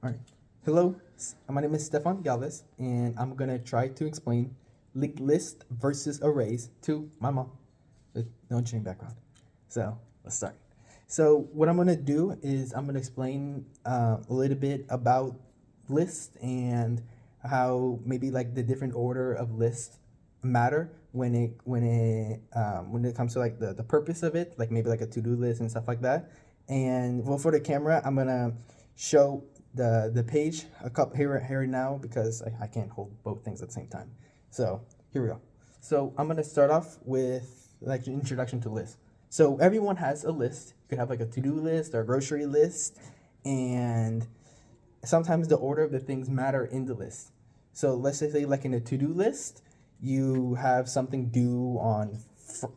All right. Hello, my name is Stefan Galvez, and I'm gonna try to explain linked list versus arrays to my mom with no engineering background. So let's start. So what I'm gonna do is I'm gonna explain a little bit about lists and how maybe like the different order of lists matter when it comes to like the purpose of it, like maybe like a to-do list and stuff like that. And well, for the camera, I'm gonna show the page a couple here now because I can't hold both things at the same time. So here we go. So I'm gonna start off with like an introduction to lists. So everyone has a list. You could have like a to-do list or a grocery list, and sometimes the order of the things matter in the list. So let's say like in a to-do list, you have something due on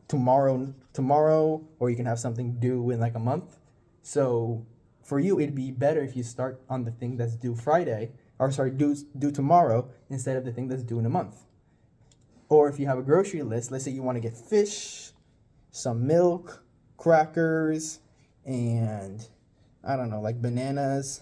tomorrow, or you can have something due in like a month. So for you, it'd be better if you start on the thing that's due Friday, or sorry, due tomorrow instead of the thing that's due in a month. Or if you have a grocery list, let's say you want to get fish, some milk, crackers, and I don't know, like bananas.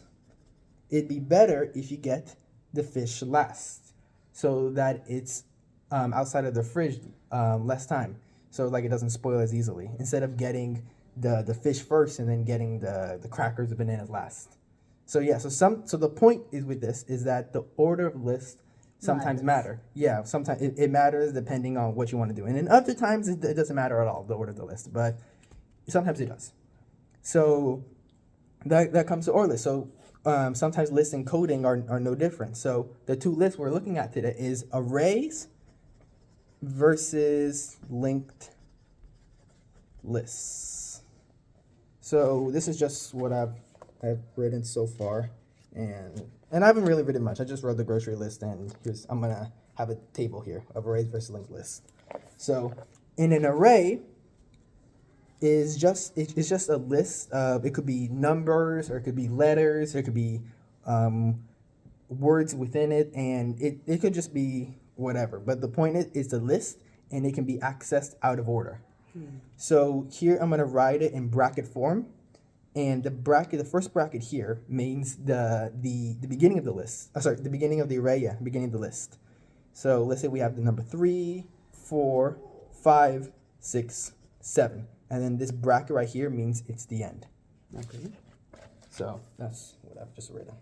It'd be better if you get the fish last so that it's outside of the fridge less time. So like it doesn't spoil as easily instead of getting the fish first and then getting the crackers, the bananas last. So yeah, so the point is with this is that the order of list sometimes matter. Yeah, sometimes it matters depending on what you want to do. And then other times it doesn't matter at all, the order of the list, but sometimes it does. So that comes to order list. So sometimes lists and coding are no different. So the two lists we're looking at today is arrays versus linked lists. So this is just what I've written so far, and I haven't really written much. I just wrote the grocery list, and I'm gonna have a table here of arrays versus linked lists. So in an array it's just a list of, it could be numbers or it could be letters or it could be words within it, and it could just be whatever. But the point is it's a list and it can be accessed out of order. So here I'm gonna write it in bracket form, and the first bracket here means the beginning of the list. The beginning of the array, beginning of the list. So let's say we have the number 3, 4, 5, 6, 7. And then this bracket right here means it's the end. Okay. So that's what I've just written.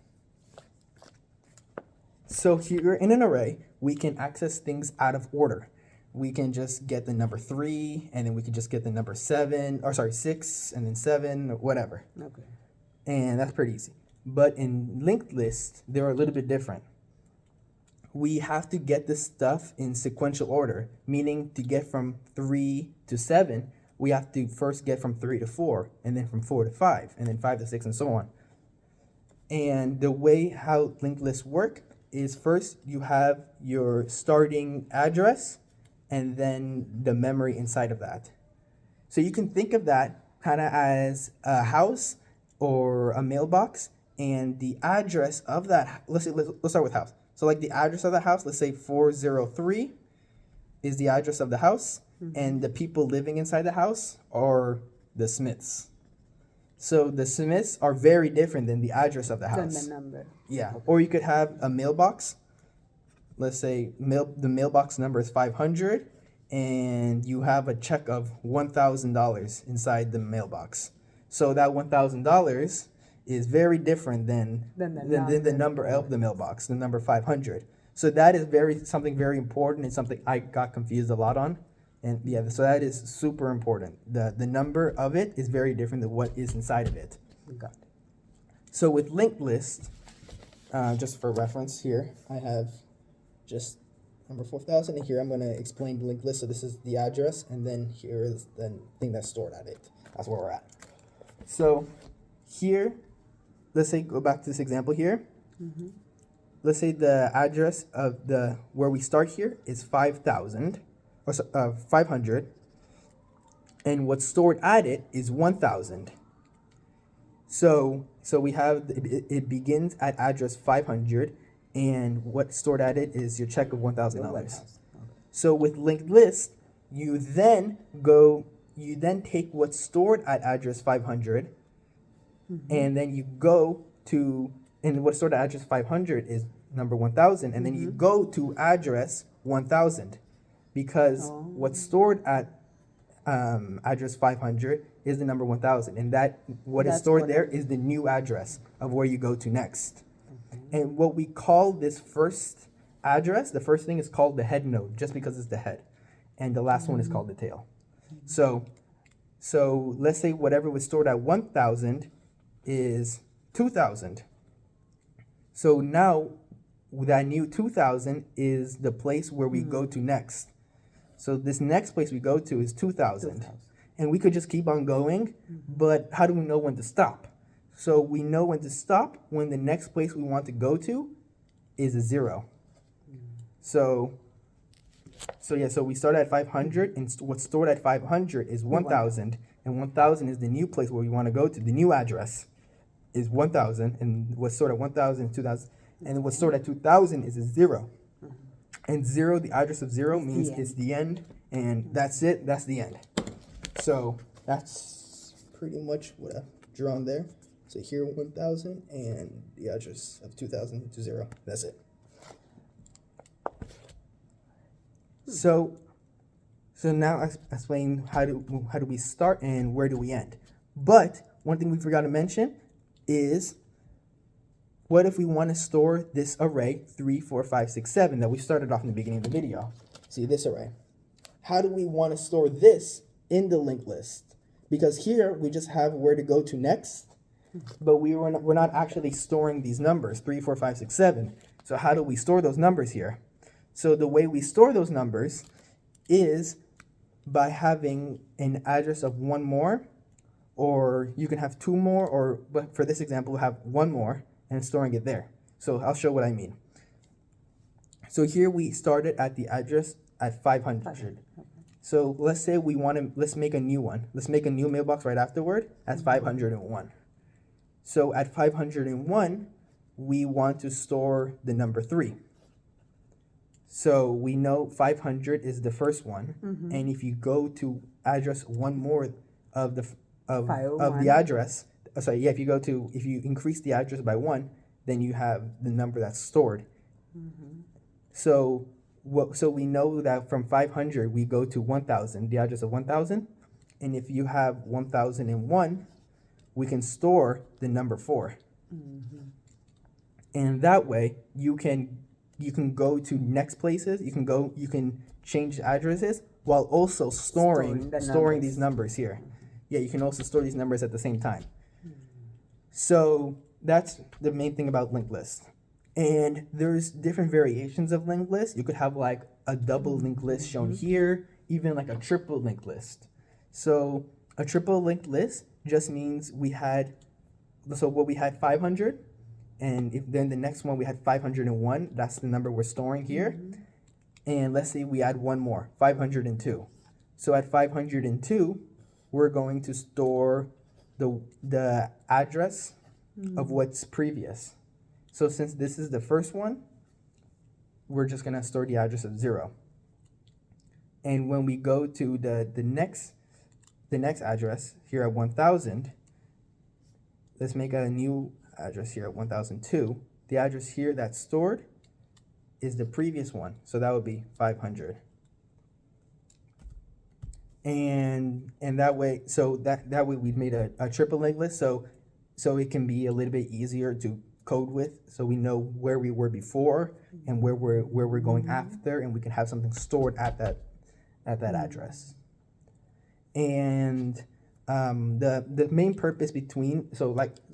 So here in an array, we can access things out of order. We can just get the number 3, and then we can just get the number 6, and then 7, or whatever. Okay. And that's pretty easy. But in linked lists, they're a little bit different. We have to get this stuff in sequential order, meaning to get from 3 to 7, we have to first get from 3 to 4, and then from 4 to 5, and then 5 to 6, and so on. And the way how linked lists work is first you have your starting address, and then the memory inside of that. So you can think of that kind of as a house or a mailbox, and the address of that, let's start with house. So like the address of the house, let's say 403 is the address of the house, and the people living inside the house are the Smiths. So the Smiths are very different than the address of the house. Than the number. Yeah. Or you could have a mailbox. Let's say the mailbox number is 500, and you have a check of $1,000 inside the mailbox. So that $1,000 is very different than the number of the mailbox, the number 500. So that is something very important, and something I got confused a lot on. And yeah, so that is super important. The number of it is very different than what is inside of it. Got it. So with linked list, just for reference here, I have just number 4,000, and here I'm going to explain the linked list. So this is the address, and then here is the thing that's stored at it. That's where we're at. So here, let's say, go back to this example here. Mm-hmm. Let's say the address of where we start here is 5,000. Or 500, and what's stored at it is 1,000. So we have it begins at address 500, and what's stored at it is your check of $1,000. So with linked list, you then take what's stored at address 500, and then you go to and what's stored at address 500 is number 1000, and then you go to address 1000 because what's stored at address 500 is the number 1000, and what is stored there is the new address of where you go to next. And what we call this first address, the first thing is called the head node, just because it's the head, and the last one is called the tail. So let's say whatever was stored at 1000 is 2000. So now that new 2000 is the place where we go to next. So this next place we go to is 2000. And we could just keep on going, but how do we know when to stop? So we know when to stop when the next place we want to go to is a 0. So we start at 500, and what's stored at 500 is 1000, and 1000 is the new place where we want to go to. The new address is 1000, and what's stored at 1000 is 2000, and what's stored at 2000 is a 0. And 0, the address of 0 means it's the end, and that's it, that's the end. So that's pretty much what I've drawn there. So here 1000, and the address of 2000 to 0, that's it. So now I explain how do we start and where do we end. But one thing we forgot to mention is, what if we want to store this array 3, 4, 5, 6, 7 that we started off in the beginning of the video? See this array. How do we want to store this in the linked list? Because here we just have where to go to next, but we're not actually storing these numbers 3, 4, 5, 6, 7. So how do we store those numbers here? So the way we store those numbers is by having an address of 1 more, or you can have 2 more, but for this example, have 1 more and storing it there. So I'll show what I mean. So here we started at the address at 500. So let's say let's make a new one. Let's make a new mailbox right afterward at 501. So at 501, we want to store the number 3. So we know 500 is the first one, and if you go to address 1 more of the address, if you increase the address by 1, then you have the number that's stored. So we know that from 500 we go to 1000, the address of 1000, and if you have 1001, we can store the number 4, and that way you can go to next places. You can change addresses while also storing these numbers here. Yeah, you can also store these numbers at the same time. So that's the main thing about linked lists. And there's different variations of linked lists. You could have like a double linked list shown here, even like a triple linked list. So a triple linked list just means we had 500. And if then the next one we had 501, that's the number we're storing here. And let's say we add 1 more, 502. So at 502, we're going to store the address of what's previous. So since this is the first one, we're just gonna store the address of 0. And when we go to the next address here at 1000, let's make a new address here at 1002. The address here that's stored is the previous one, so that would be 500. And that way, so that way we've made a triple linked list, so it can be a little bit easier to code with, so we know where we were before and where we're going after, and we can have something stored at that address. And the main purpose to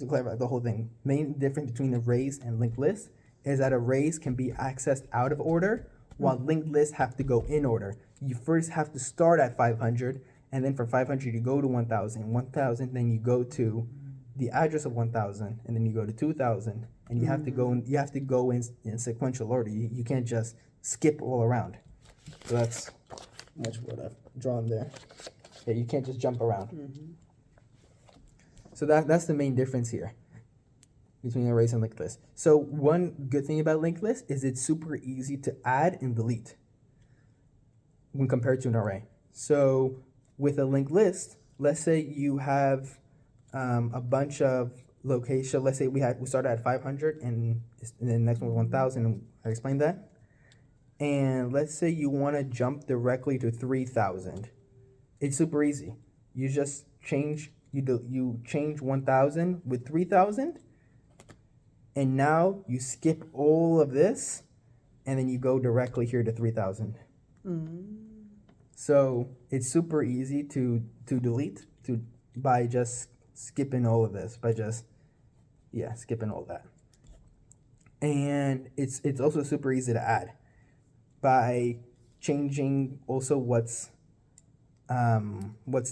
clarify the whole thing, main difference between arrays and linked lists is that arrays can be accessed out of order, while linked lists have to go in order. You first have to start at 500, and then from 500 you go to 1000, then you go to the address of 1000, and then you go to 2000, and you have to go in sequential order. You can't just skip all around. So that's much what I've drawn there. Yeah, you can't just jump around. So that's the main difference here between arrays and linked lists. So one good thing about linked lists is it's super easy to add and delete when compared to an array. So with a linked list, let's say you have a bunch of location. Let's say we started at 500 and the next one was 1,000. And I explained that. And let's say you want to jump directly to 3,000. It's super easy. You just change you change 1,000 with 3,000, and now you skip all of this, and then you go directly here to 3,000. So it's super easy to delete by just skipping all of this, by just skipping all that. And it's also super easy to add by changing also what's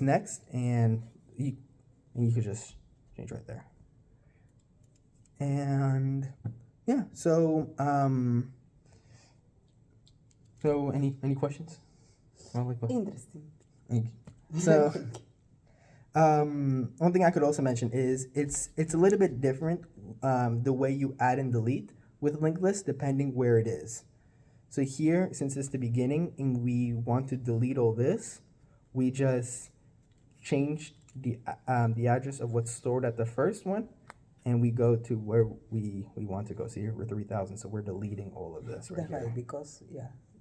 next, and you could just change right there. And yeah, so any questions? Interesting. Thank you. So one thing I could also mention is it's a little bit different the way you add and delete with linked list depending where it is. So here, since it's the beginning and we want to delete all this, we just change the address of what's stored at the first one, and we go to where we want to go. So here we're 3,000, so we're deleting all of this right here. Because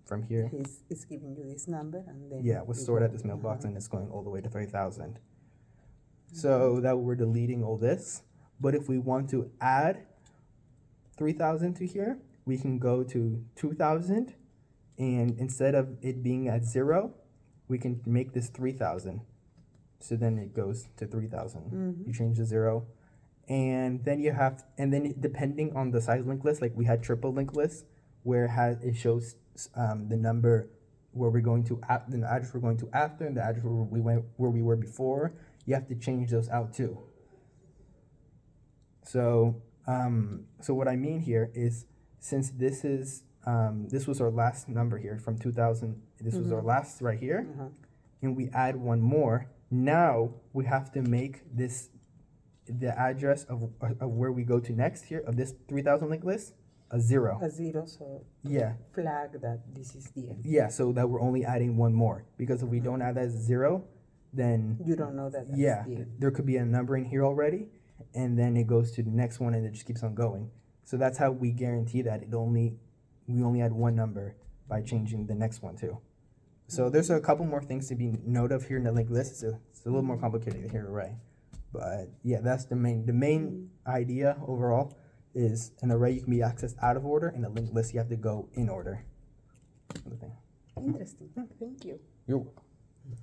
from here. It's giving you this number, and then what's stored at this mailbox, and it's going all the way to 3,000. So that we're deleting all this. But if we want to add 3,000 to here, we can go to 2,000, and instead of it being at 0, we can make this 3,000. So then it goes to 3,000. You change the 0, and then depending on the size linked list, like we had triple linked lists where it shows the number where we're going to the address we're going to after, and the address where we were before. You have to change those out too. So what I mean here is, since this was our last number here from 2,000, this was our last right here, and we add one more. Now we have to make the address of where we go to next here of this 3,000 linked list a 0. A 0, so flag that this is the end. Yeah, so that we're only adding one more, because if we don't add that as 0, then you don't know that. That's the end. There could be a number in here already, and then it goes to the next one, and it just keeps on going. So that's how we guarantee that we only add one number by changing the next one too. So there's a couple more things to be note of here in the linked list. It's a little more complicated here, array. But yeah, that's the main idea overall. Is an array you can be accessed out of order, and a linked list you have to go in order. Interesting. Thank you. You're welcome.